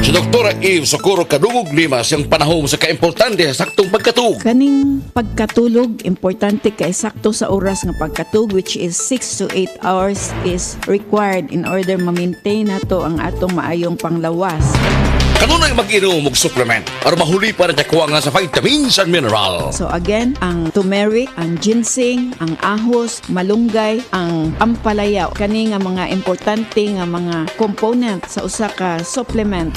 Si Dr. Eve Socorro Kadungog Lima siyang panahon sa kaimportante sa saktong pagkatug. Kaning pagkatulog, importante kay sakto sa oras nga pagkatulog, which is 6 to 8 hours is required in order ma-maintain nato ang atong maayong panglawas. Kanunay mag-inom og supplement para mahuli pa rin nakuha nga sa vitamins and mineral. So again, ang turmeric, ang ginseng, ang ahos, malunggay, ang ampalaya, kani nga mga importante nga mga component sa usa ka supplement.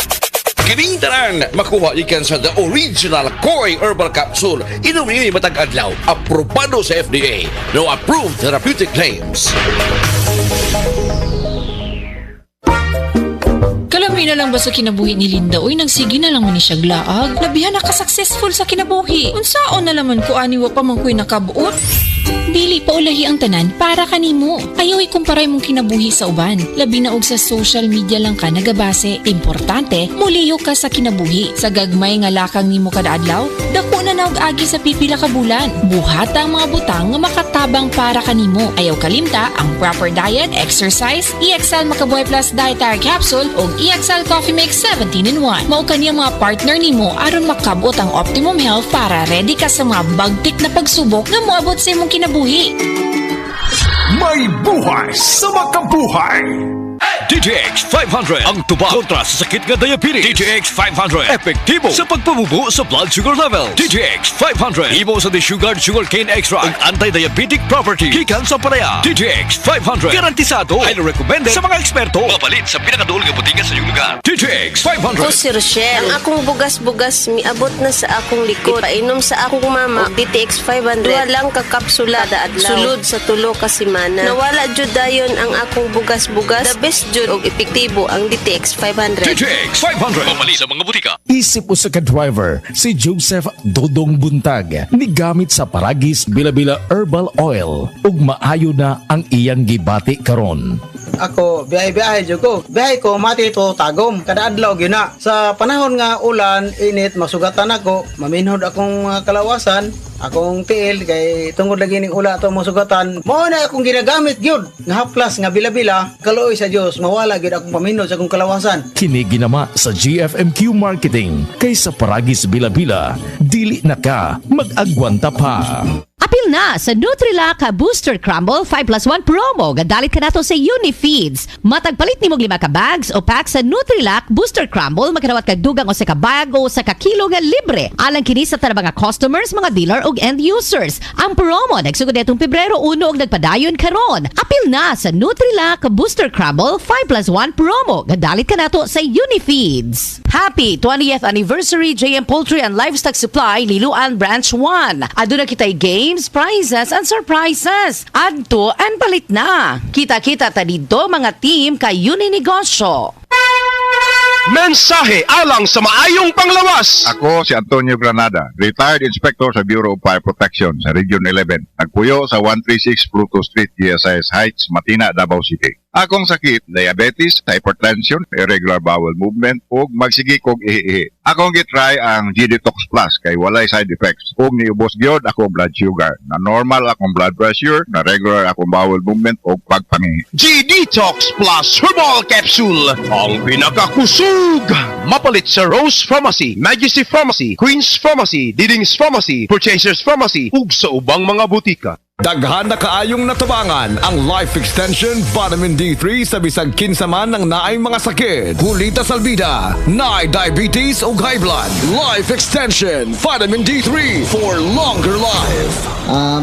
Kining tanan makuha ikan sa the original Koi Herbal Capsule. Inom niyo matag adlaw. Aprobado sa FDA. No approved therapeutic claims. Kalami na lang ba sa kinabuhi ni Linda? Uy, nagsige na lang man ni siya glaag. Labihan na ka-successful sa kinabuhi. Unsaon na laman ko aniwa pa man ko'y nakabuot? Dili pa ulahi ang tanan para kanimo. Ayaw ikumparay mong kinabuhi sa uban. Labi na og sa social media lang ka nagabase. Importante, muliyo ka sa kinabuhi. Sa gagmay nga lakang nimo kada adlaw, dako na naog agi sa pipila ka bulan. Buhata ang mga butang nga makatabang para kanimo. Ayaw kalimta ang proper diet, exercise, EXL Makabuhay Plus Dietary Capsule ug EXL Coffee Mix 17-in-1. Mao kaniya mga partner nimo aron makabot ang optimum health para ready ka sa mga bagtik na pagsubok nga moabot sa imong kinabuhi. May buhay sa makabuhay! DTX 500 ang tuba kontra sa sakit nga diabetes. DTX 500 epektibo sa pagpabubo sa blood sugar level. DTX 500 imo sa sugar cane extract ug anti-diabetic property gikan sa palaya. DTX 500 garantisado ay recommended sa mga eksperto. Mapalit sa pinakaduol nga butingan sa iyong lugar. DTX 500. Ako si Rochelle. Ang akong bugas-bugas miabot na sa akong likod. Painom sa akong mama og DTX 500. Duha lang ka kapsula kada adlaw. Sulod sa tulo ka semana. Nawala jud dayon ang akong bugas-bugas. The best jud og epektibo ang DTX 500. DTX 500 mapalit sa mga butika. Isip usa ka driver si Joseph Dodong Buntag ni gamit sa Paragis Bila-Bila Herbal Oil ug maayo na ang iyang gibati karon. Ako, biyahe-biyahe jud ko. Biyahe ko mati to tagom kada adlaw gyud na. Sa panahon nga ulan, init, masugatan ako, maminhod akong kalawasan, akong tiil kay tungod lagi ning ula to masugatan. Mao na akong ginagamit gyud nga haplas nga bila-bila. Kaluoy sa Dios, mawala gyud akong paminhod sa akong kalawasan. Kini ginama sa GFMQ Marketing kay sa Paragis Bila-Bila dili na ka mag-agwanta pa. Apil na sa Nutrilak Booster Crumble 5+1 promo. Gadalit ka nato sa Unifeeds. Matagpalit ni mong 5 ka bags o pack sa Nutrilak Booster Crumble. Magkanawat kag dugang o sa ka bag o sa ka kilo nga libre. Alang kini sa tanang mga customers, mga dealer o end users. Ang promo nagsugod netong Pebrero 1 og nagpadayon karon. Apil na sa Nutrilak Booster Crumble 5+1 promo. Gadalit ka nato sa Unifeeds. Happy 20th anniversary JM Poultry and Livestock Supply Liloan Branch 1. Aduna kitay games, prizes, and surprises. Adto and palit na. Kita-kita ta dito mga team kay Uninegosyo. Mensahe alang sa maayong panglawas. Ako si Antonio Granada, retired inspector sa Bureau of Fire Protection sa Region 11. Nagpuyo sa 136 Pluto Street, GSIS Heights, Matina, Davao City. Akong sakit, diabetes, hypertension, irregular bowel movement, ug magsigi kog ihi-ihi. Akong gitry ang G-Detox Plus kay walay side effects. Ug niubos gyud akong blood sugar. Na normal akong blood pressure, na regular akong bowel movement ug pagpangihi. G-Detox Plus Herbal Capsule. Ang pinakakusog. Mapalit sa Rose Pharmacy, Majesty Pharmacy, Queen's Pharmacy, Diding's Pharmacy, Purchasers Pharmacy, ug sa ubang mga butika. Daghan na kaayong natabangan ang Life Extension Vitamin D3 sa bisag kinsaman ng naay mga sakit. Hulita salbida, naay diabetes o high blood. Life Extension Vitamin D3 for longer life.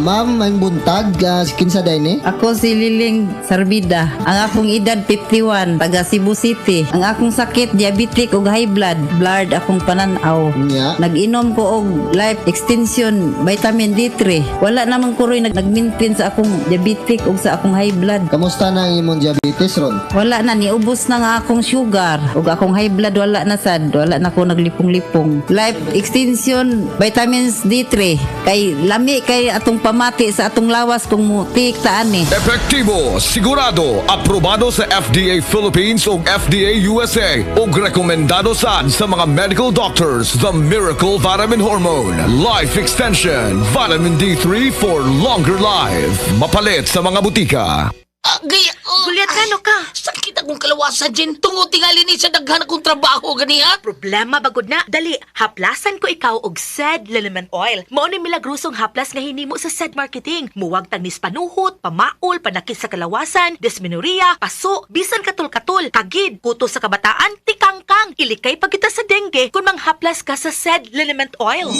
Ma'am, may buntag, kinsa day ni? Ako si Liling Sarbida. Ang akong edad 51, taga Cebu City. Ang akong sakit, diabetic ug high blood. Blood akong pananaw. Yeah. Nag-inom ko og Life Extension Vitamin D3. Wala namang kuroy nag-maintain sa akong diabetic ug sa akong high blood. Kamusta na ang imong diabetes ron? Wala na, niubos na nga akong sugar. Ug akong high blood wala na sad. Wala na ko naglipong-lipong. Life Extension Vitamins D3. Kay lami kay atong pamati sa atong lawas kung mutik taan ni. Epektibo, sigurado, aprobado sa FDA Philippines ug FDA USA ug rekomendado sad sa mga medical doctors. The Miracle Vitamin Hormone. Life Extension Vitamin D3 for longer life. Mapalit sa mga butika. Gaya, Gulyat ka, no ka? sakit akong kalawasan, Jen. Tungod tingali ni sa daghan akong trabaho, ganiha. Problema bagod na. Dali, haplasan ko ikaw og SED Liniment Oil. Mao ni milagrosong haplas nga hinimo sa SED Marketing. Muwag tagnis panuhot, pamaol, panakit sa kalawasan, dysmenorrhea, paso, bisan katul-katul, kagid, kuto sa kabataan, tikangkang, ilikay pagkita sa dengue kung manghaplas ka sa SED Liniment Oil.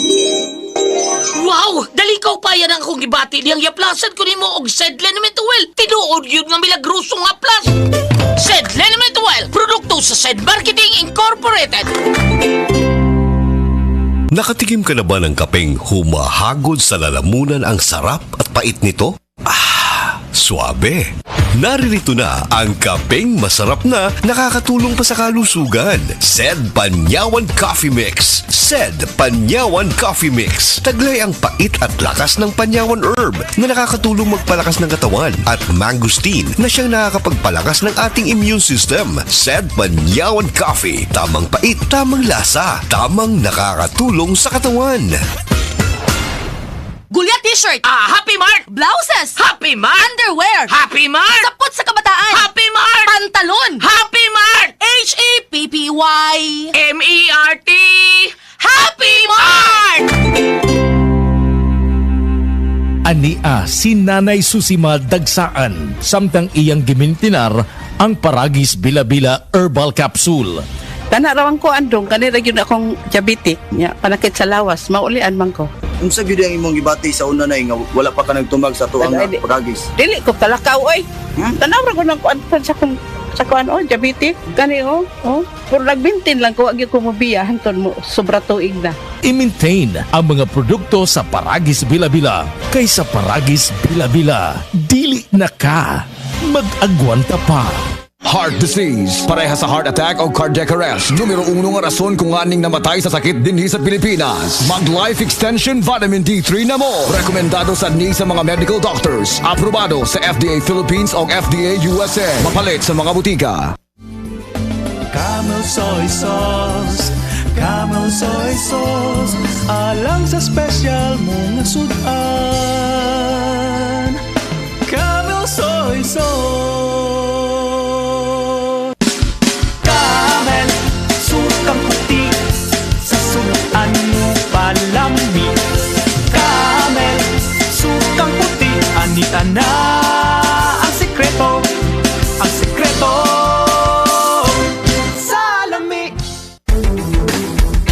Wow! Dali ka pa yan ang akong gibati niyang yaplasan ko nimo og SED Liniment Oil. Tinuod yun nga milagrosong haplas. SED Liniment Oil, produkto sa SED Marketing Incorporated. Nakatikim ka na ba ng kapeng humahagod sa lalamunan ang sarap at pait nito? Suabe! Naririto na ang kapeng masarap na nakakatulong pa sa kalusugan. SED Panyawan Coffee Mix. SED Panyawan Coffee Mix. Taglay ang pait at lakas ng Panyawan Herb na nakakatulong magpalakas ng katawan at mangosteen na siyang nakakapagpalakas ng ating immune system. SED Panyawan Coffee. Tamang pait, tamang lasa, tamang nakakatulong sa katawan. Gulyat t-shirt! Happy Mart! Blouses! Happy Mart! Underwear! Happy Mart! Sapot sa kabataan! Happy Mart! Pantalon! Happy Mart! H-A-P-P-Y! M-E-R-T! Happy Mart! Ania si Nanay Susima Dagsaan samtang iyang gimintinar ang Paragis Bila-Bila Herbal Capsule. Tanarawan ko andong kanira gyud akong diabetic nya panakit sa lawas maulian man ko. Unsa gyud ang imong gibati sa una nay nga wala pa ka nagtumag sa tuang Paragis? Dili ko talakaw oy. Tanawra ko nang kuan sa kuan diabetic kani pero nagbintin lang ko agi ko mobiya hanton mo sobra tuig na. I-maintain ang mga produkto sa Paragis Bila-Bila kaysa Paragis Bila-Bila. Dili na ka. Mag-agwanta pa. Heart disease, pareha sa heart attack o cardiac arrest. Numero 1 nga rason kung aning namatay sa sakit dinhi sa Pilipinas. Mag Life Extension Vitamin D3 na mo. Rekomendado sa mga medical doctors. Aprobado sa FDA Philippines o FDA USA. Mapalit sa mga butika. Camel soy sauce, Camel soy sauce, alang sa special mong sudan. Camel soy sauce. Sukang puti sa sudan mo palami. Camel, sukang puti, anita na ang sekreto, ang sekreto sa lami.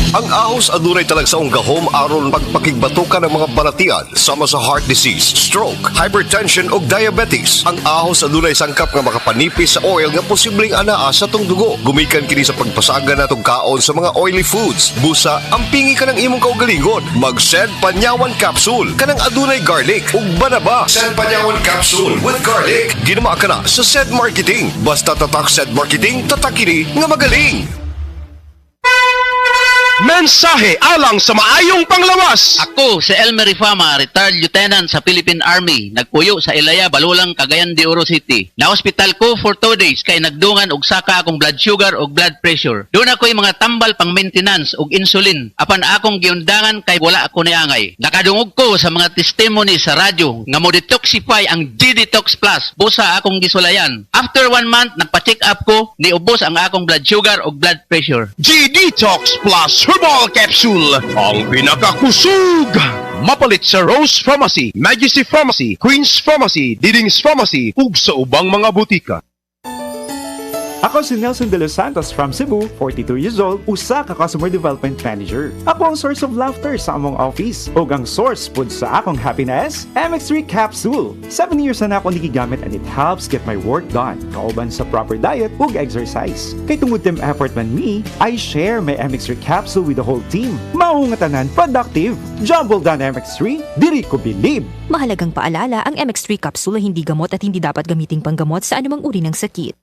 Ang ahos adunay talagsaong gahom aron pagpakigbatukan ng mga balatian sama sa heart disease, stroke, hypertension ug diabetes. Ang ahos adunay sangkap nga makapanipis sa oil nga posibleng anaa sa tong dugo. Gumikan kini sa pagpasaga natong kaon sa mga oily foods. Busa, ampingi ka ng imong kaugalingon. Mag-SED Panyawan Capsule kanang adunay garlic ug banaba. SED Panyawan Capsule with garlic. Ginama ka na sa SED Marketing. Basta tatak SED Marketing, tatak kini nga magaling. Mensahe alang sa maayong panglawas. Ako si Elmer Rifama, retired lieutenant sa Philippine Army. Nagpuyo sa Ilaya, Balulang, Cagayan de Oro City. Na-hospital ko for 2 days kay nagdungan og saka akong blood sugar og blood pressure. Doon ako'y mga tambal pang maintenance og insulin. Apan akong giundangan kay wala ako niangay. Nakadungog ko sa mga testimony sa radyo nga mo detoxify ang G-Detox Plus. Busa akong gisulayan. After 1 month, nagpa-check up ko, niubos ang akong blood sugar og blood pressure. G-Detox Plus Herbal Capsule, ang pinakakusog! Mapalit sa Rose Pharmacy, Majesty Pharmacy, Queen's Pharmacy, Diding's Pharmacy, ug sa ubang mga butika. Ako si Nelson De Los Santos from Cebu, 42 years old, usa ka Customer Development Manager. Ako ang source of laughter sa among office ug ang source pud sa akong happiness, MX3 Capsule. 7 years na ako nigigamit and it helps get my work done. Kauban sa proper diet ug exercise. Kay tungod team effort man me, I share my MX3 Capsule with the whole team. Mao nga tanan productive. Jumble done MX3, diri ko believe. Mahalagang paalala, ang MX3 Capsule ay hindi gamot at hindi dapat gamiting panggamot sa anumang uri ng sakit.